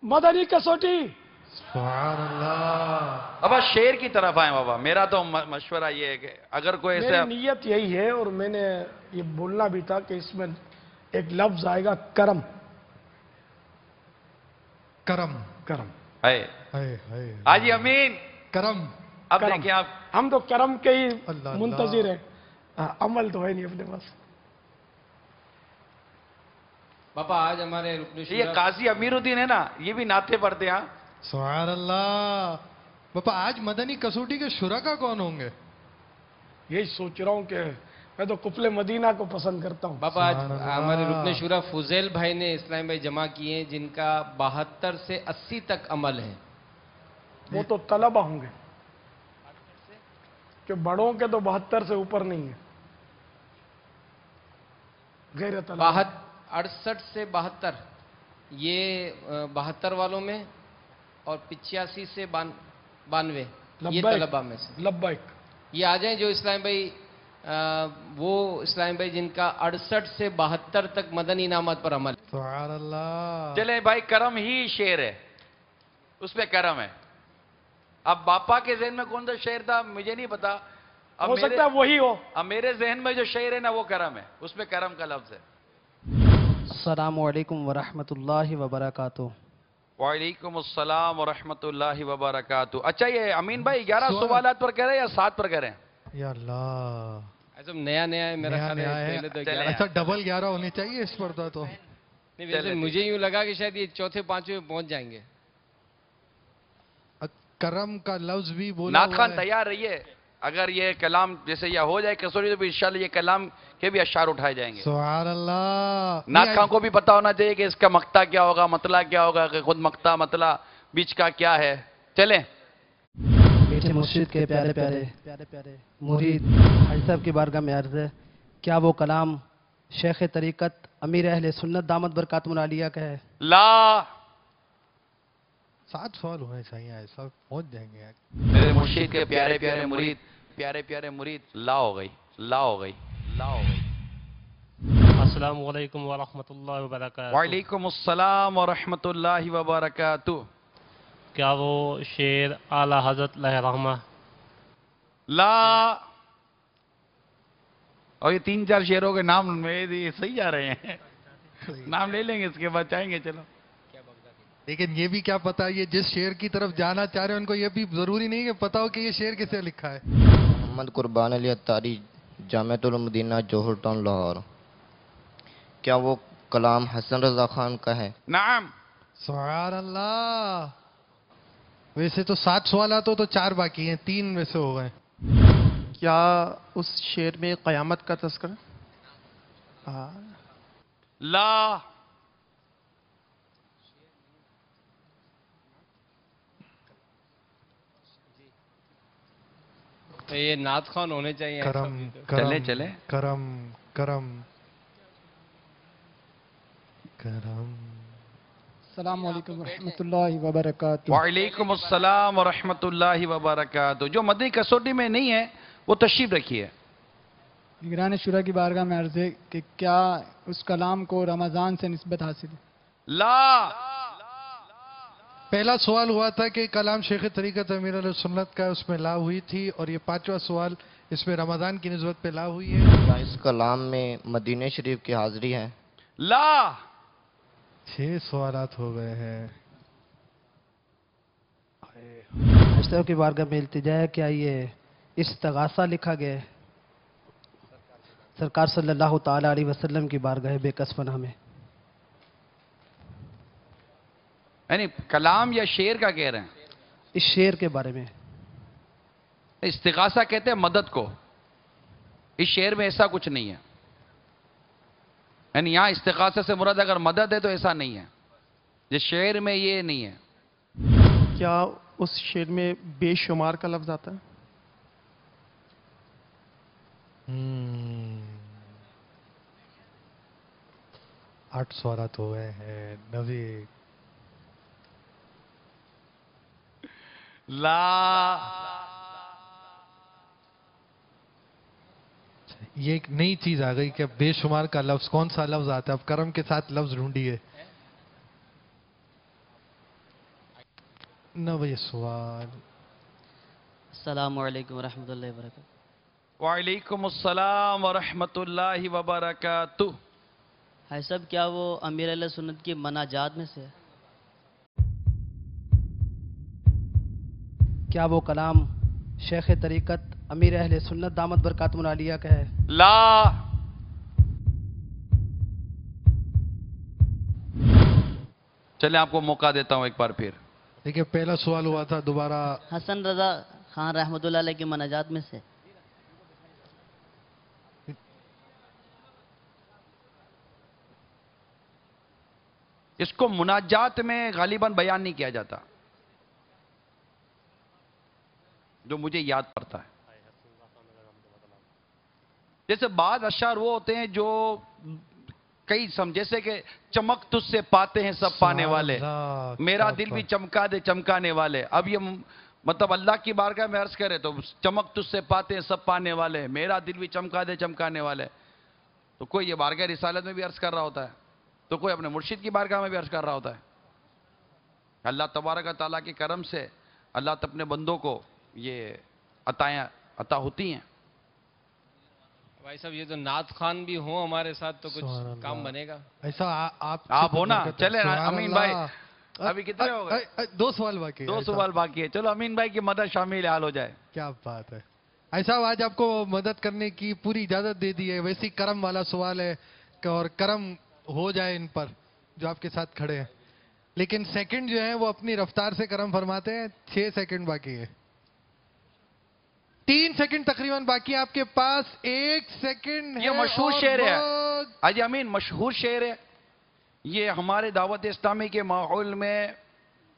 मदनी कसौटी। सुभान अल्लाह। अब शेर की तरफ आए बाबा, मेरा तो मशवरा ये है कि अगर कोई मेरी ऐसे नीयत यही है और मैंने ये बोलना भी था कि इसमें एक लफ्ज आएगा करम। करम। करम। है हाय हाय। हाजी अमीन, करम। अब करम। देखिए आप, हम तो करम के ही अल्लाह मुंतजिर हैं। अमल तो है नहीं अपने पास। पापा आज हमारे रुकन ये शुरा काजी अमीरुद्दीन है ना, ये भी नाते पढ़ते हैं। सुभान अल्लाह। पापा आज मदनी कसौटी के शुरका कौन होंगे? यही सोच रहा हूँ कि मैं तो कुफले मदीना को पसंद करता हूँ। पापा आज सुभान अल्लाह। हमारे रुकन शुरा फुजैल भाई ने इस्लाम भाई जमा किए हैं, जिनका 72 से 80 तक अमल है। वो तो तलबा होंगे कि बड़ों के तो 72 से ऊपर नहीं है। गैर तलबा 68 से 72 ये 72 वालों में, और 85 से 92 ये लब्बैक। तलबा में से। लब्बैक। ये आ जाएं जो इस्लाम भाई वो इस्लाम भाई जिनका 68 से 72 तक मदनी इनामत पर अमल है। सुभान अल्लाह। चले भाई, करम ही शेर है, उसमें करम है। अब बापा के जहन में कौन सा शेर था मुझे नहीं पता। अब हो सकता है वही हो। अब मेरे जहन में जो शेर है ना वो करम है, उसमें करम का लफ्ज है। अस्सलामु अलैकुम वरहमतुल्लाहि वबरकातुहू। वालेकुम अस्सलाम व रहमतुल्लाहि व बरकातुहू। अच्छा ये अमीन भाई 11 सवाल। सवालात पर कह रहे हैं या 7 पर कह रहे हैं? या अल्लाह। ऐसा नया नया है मेरा नया ख्याल नया है, है। पहले तो चले 11। अच्छा डबल 11 होनी चाहिए इस पर तो। नहीं, वैसे मुझे यूं लगा कि शायद ये चौथे पांचवें में पहुंच जाएंगे। करम का लफ्ज भी बोला नात हुआ खान है। तैयार रहिए, अगर ये कलाम जैसे यह हो जाए कसौटी तो फिर इंशाल्लाह ये कलाम के भी अशार उठाए जाएंगे। सुभान अल्लाह। नात खान को भी पता होना चाहिए कि इसका मक्ता क्या होगा, मतला क्या होगा, कि खुद मक्ता मतला बीच का क्या है। चलें। बेटे मुर्शिद के प्यारे प्यारे मुरीद हाजी साहब की बारगाह में अर्ज है, क्या वो कलाम शेख तरीक़त अमीर अहले सुन्नत दामत बरकातुहू आलिया का है? ला 7 सवाल होने चाहिए, ऐसा पहुंच जाएंगे। मेरे मुर्शिद के प्यारे प्यारे मुरीद, प्यारे प्यारे मुरीद, ला हो गई, ला हो गई, ला हो गई। अस्सलामु अलैकुम व रहमतुल्लाहि व बरकातुहू। वालेकुम अस्सलाम व रहमतुल्लाहि व बरकातुहू। क्या वो शेर आला हजरत लहरामा? ला। और ये 3-4 शेरों के नाम में सही जा रहे हैं, नाम ले लेंगे इसके बाद चाहेंगे। चलो, लेकिन ये भी क्या पता, ये जिस शेर की तरफ जाना चाह रहे हैं उनको ये भी जरूरी नहीं कि पता हो कि ये शेर किसे लिखा है। मोहम्मद कुर्बान अली अत्तारी, जामिअतुल मदीना, जौहर टाउन, लाहौर। क्या वो कलाम हसन रजा खान का है? नाम। सुभान अल्लाह। वैसे तो 7 सवाल तो 4 बाकी हैं, 3 वैसे हो गए। क्या उस शेर में क़यामत का तज़किरा? ला। तो ये नात खान होने चाहिए। करम चले चले। करम करम करम। अस्सलामु अलैकुम वरहमतुल्लाहि वबरकातुहू। वालेकुम अस्सलाम व रहमतुल्लाहि व बरकातुहू। जो मदनी कसौटी में नहीं है वो तशरीफ रखिए। निगरान शुरा की बारगाह में अर्ज है कि क्या उस कलाम को रमज़ान से निस्बत हासिल है? ला। पहला सवाल हुआ था कि कलाम शेख तरीक़त अमीर अहले सुन्नत का, उसमें ला हुई थी, और ये 5वां सवाल इसमें रमज़ान की निस्बत पे ला हुई है। क्या इस कलाम में मदीने शरीफ की हाजिरी है? ला। 6 सवालात हो गए हैं। हाजी साहब की बारगाह में इल्तिजा है, क्या ये इस्तगासा लिखा गया है? सरकार सल्लल्लाहु ताला अलैहि वसल्लम की बारगाह बेकसपना में। यानी कलाम या शेर का कह रहे हैं? इस शेर के बारे में। इस्तिगासा कहते हैं मदद को, इस शेर में ऐसा कुछ नहीं है। यानी यहां इस्तिगासा से मुराद अगर मदद है तो ऐसा नहीं है, जिस शेर में ये नहीं है। क्या उस शेर में बेशुमार का लफ्ज आता है? 8 सवालात हो गए हैं। नबी ला। ये एक नई चीज आ गई कि बेशुमार का लफ्ज, कौन सा लफ्ज आता है? अब करम के साथ लफ्ज ढूंढिए। 9वें सवाल। अस्सलाम वालेकुम रहमतुल्लाहि व बरकातहू। वालेकुम अस्सलाम व रहमतुल्लाहि व बरकातुह। हाय साहब, क्या वो अमीर अहले सुन्नत की मनाजात में से है? क्या वो कलाम शेख तरीक़त अमीर अहले सुन्नत दामत बरकातुहुल आलिया का है? ला। चले आपको मौका देता हूं एक बार फिर। देखिए पहला सवाल हुआ था, दोबारा हसन रजा खान रहमतुल्लाह अलैह की मनाजात में से। इसको मुनाजात में गालिबन बयान नहीं किया जाता, जो मुझे याद पड़ता है। जैसे बाद अशार वो होते हैं जो कई जैसे कि चमक तुझसे पाते हैं सब पाने वाले, मेरा दिल भी चमका दे चमकाने वाले। अब ये मतलब अल्लाह की बारगाह में अर्ज करे तो चमक तुझसे पाते हैं सब पाने वाले, मेरा दिल भी चमका दे चमकाने वाले। तो कोई ये बारगाह रिसालत में भी अर्ज कर रहा होता है, तो कोई अपने मुर्शिद की बारगाह में भी अर्ज कर रहा होता है। अल्लाह तबारक व तआला के करम से अल्लाह अपने बंदों को ये अता होती हैं। भाई साहब, ये तो नात खान भी हो हमारे साथ तो कुछ काम बनेगा। ऐसा आप हो ना। चले ना अमीन भाई, अभी कितने हो गए? 2 सवाल बाकी है। 2 सवाल बाकी है। चलो अमीन भाई की मदद शामिल हाल हो जाए। क्या बात है। ऐसा आज आपको मदद करने की पूरी इजाजत दे दी है। वैसे ही करम वाला सवाल है और करम हो जाए इन पर जो आपके साथ खड़े हैं, लेकिन सेकंड जो है वो अपनी रफ्तार से करम फरमाते हैं। 6 सेकंड बाकी है, 3 सेकंड तकरीबन बाकी है आपके पास। 1 सेकंड है। ये मशहूर शेर है हाजी अमीन, मशहूर शेर है। ये हमारे दावत इस्लामी के माहौल में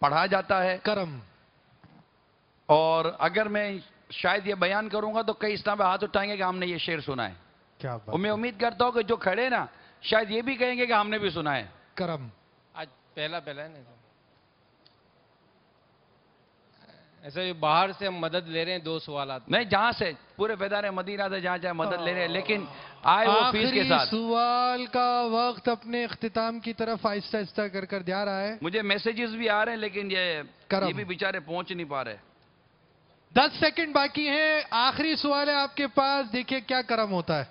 पढ़ा जाता है, करम। और अगर मैं शायद ये बयान करूंगा तो कई इस्लाम पे हाथ उठाएंगे कि हमने ये शेर सुना है। क्या बात। मैं उम्मीद करता हूं कि जो खड़े ना शायद ये भी कहेंगे कि हमने भी सुना है। करम आज पहला है ना, ऐसा ये बाहर से हम मदद ले रहे हैं। 2 सवाल नहीं, जहां से पूरे बेदार मदीना से जहां चाहे मदद ले रहे हैं, लेकिन आए वो फीस के साथ। सवाल का वक्त अपने इख्तिताम की तरफ आहिस्ता आहिस्ता कर कर जा रहा है। मुझे मैसेजेस भी आ रहे हैं, लेकिन ये भी बेचारे पहुंच नहीं पा रहे। 10 सेकंड बाकी है। आखिरी सवाल है आपके पास, देखिए क्या करम होता है।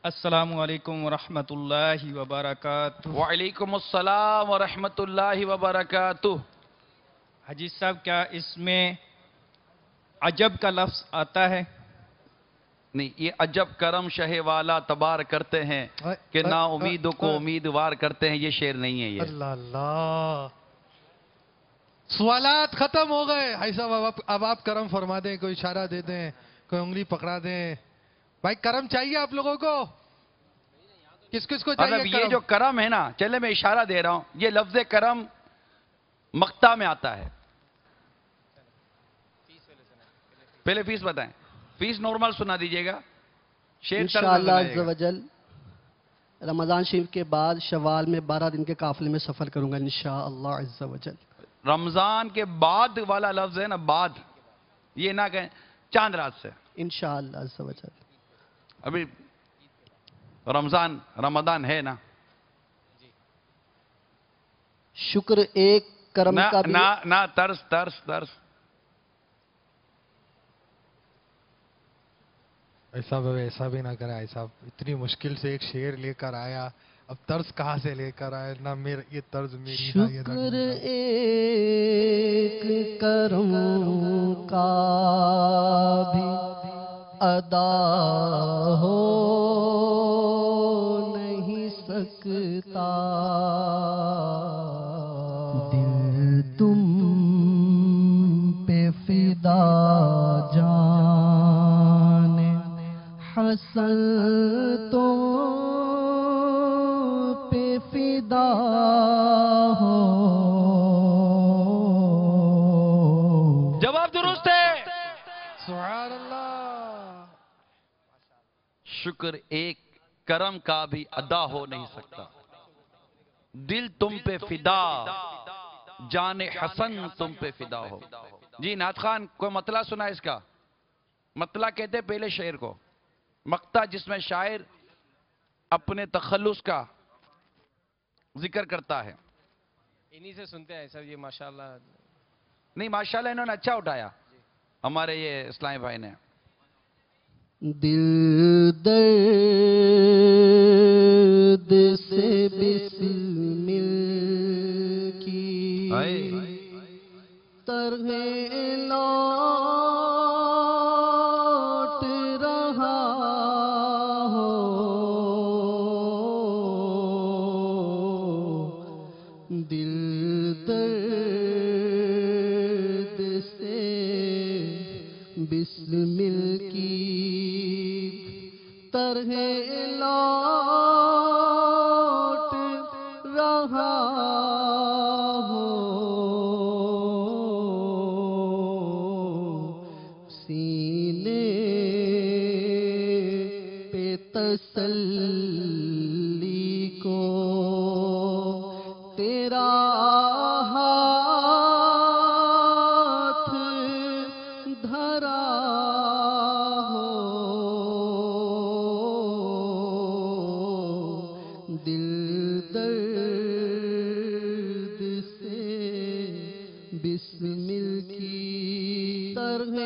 अस्सलामु अलैकुम व रहमतुल्लाहि व बरकातुहू। वालेकुम अस्सलाम व रहमतुल्लाहि व बरकातुहू। हाजी साहब, क्या इसमें अजब का लफ्ज आता है? नहीं, ये अजब करम शहे वाला तबार करते हैं कि ना उम्मीदों को उम्मीदवार करते हैं, ये शेर नहीं है। ये अल्लाह अल्लाह। सवालात खत्म हो गए। भाई साहब अब आप करम फरमा दें, कोई इशारा दे दें, कोई उंगली पकड़ा दें। भाई करम चाहिए आप लोगों को? किस किस को चाहिए करम? ये जो करम है ना, चले मैं इशारा दे रहा हूं, ये लफ्ज करम मक्ता में आता है। पहले फीस बताएं। फीस नॉर्मल सुना दीजिएगा। शेर इंशाअल्लाह अज़्ज़ व जल रमजान शरीफ के बाद शवाल में 12 दिन के काफिले में सफर करूंगा इंशाअल्लाह अज़्ज़ व जल। रमजान के बाद वाला लफ्ज है ना, बाद, ये ना कहें चांद रात से। इंशाअल्लाह अज़्ज़ व जल। अभी रमजान है ना। शुक्र एक करम ना, का भी ना तरस। ऐसा भी ना करें। ऐसा इतनी मुश्किल से एक शेर लेकर आया, अब तर्ज कहाँ से लेकर आया ना। मेरा ये तर्ज मेरी ना, ये शुक्र एक करम का भी अदा हो नहीं सकता। दिल तुम पे फिदा जाने हसन तो पे फिदा हो। जवाब दुरुस्त है। सुभान अल्लाह। शुक्र एक करम का भी अदा हो नहीं सकता। दिल तुम पे फिदा जाने हसन तुम पे फिदा हो। जी नाथ खान, कोई मतला सुना इसका? मतला कहते पहले शेर को, मक्ता जिसमें शायर अपने तखल्लुस का जिक्र करता है। इन्हीं से सुनते हैं सर, ये माशाल्लाह نہیں ماشاءاللہ انہوں نے اچھا اٹھایا ہمارے یہ اسلامی بھائی نے. دل درد سے بسمل کی طرح لوٹ رہا ہو، دل درد سے بسمل کی طرح لوٹ رہا ہو، سینے پہ تسلی کو تیرا ہاتھ دھرا ہو، دل درد سے بسمل کی طرح